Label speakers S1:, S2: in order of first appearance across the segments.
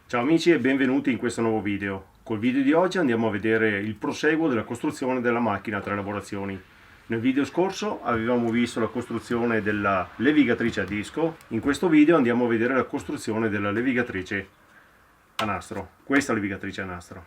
S1: Ciao amici e benvenuti in questo nuovo video. Col video di oggi andiamo a vedere il proseguo della costruzione della macchina a tre lavorazioni. Nel video scorso avevamo visto la costruzione della levigatrice a disco, in questo video andiamo a vedere la costruzione della levigatrice a nastro. Questa levigatrice a nastro.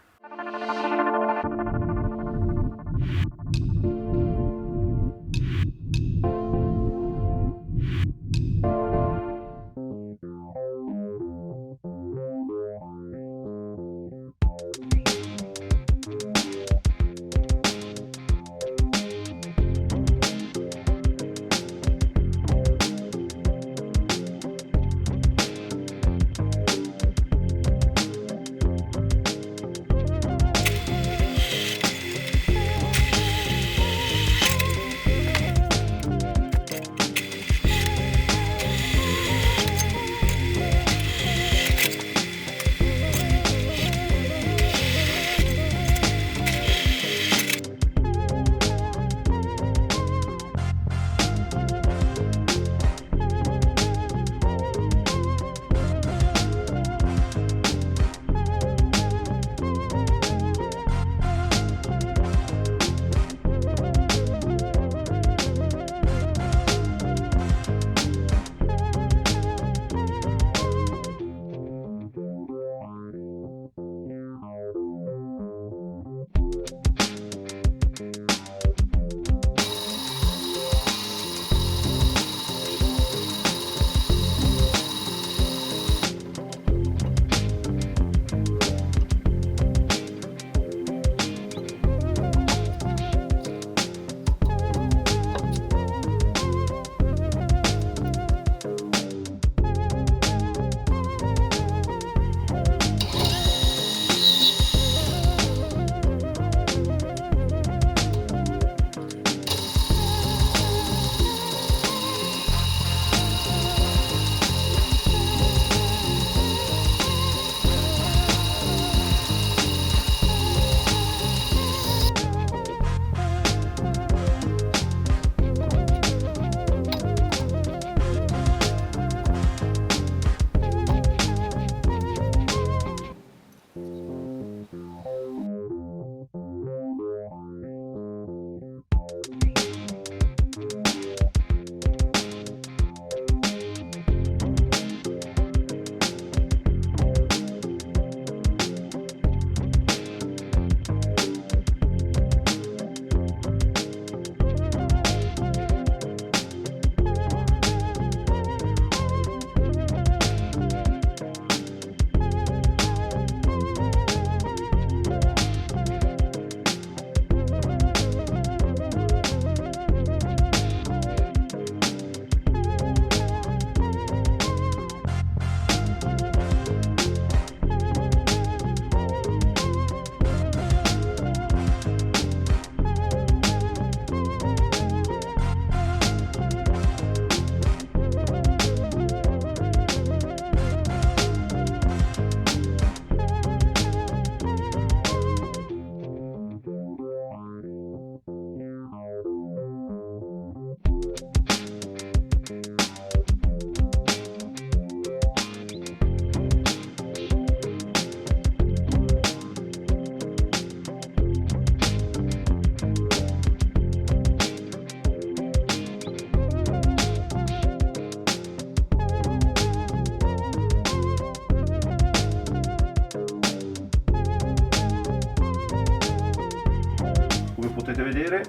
S1: Come potete vedere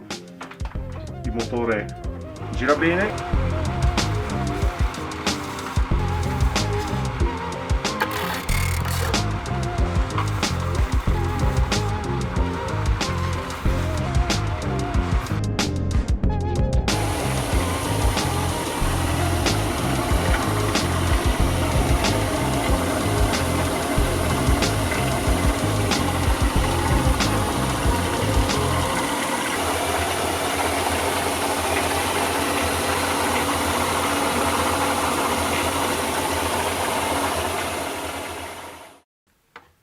S1: il motore gira bene.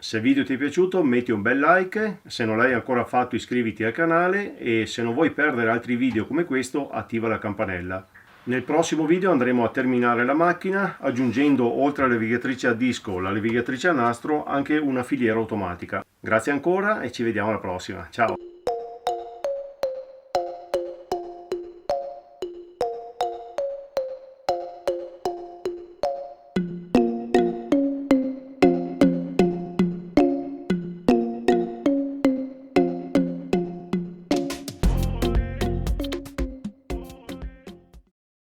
S1: Se il video ti è piaciuto metti un bel like, se non l'hai ancora fatto iscriviti al canale e se non vuoi perdere altri video come questo attiva la campanella. Nel prossimo video andremo a terminare la macchina aggiungendo, oltre alla levigatrice a disco, la levigatrice a nastro, anche una filiera automatica. Grazie ancora e ci vediamo alla prossima. Ciao!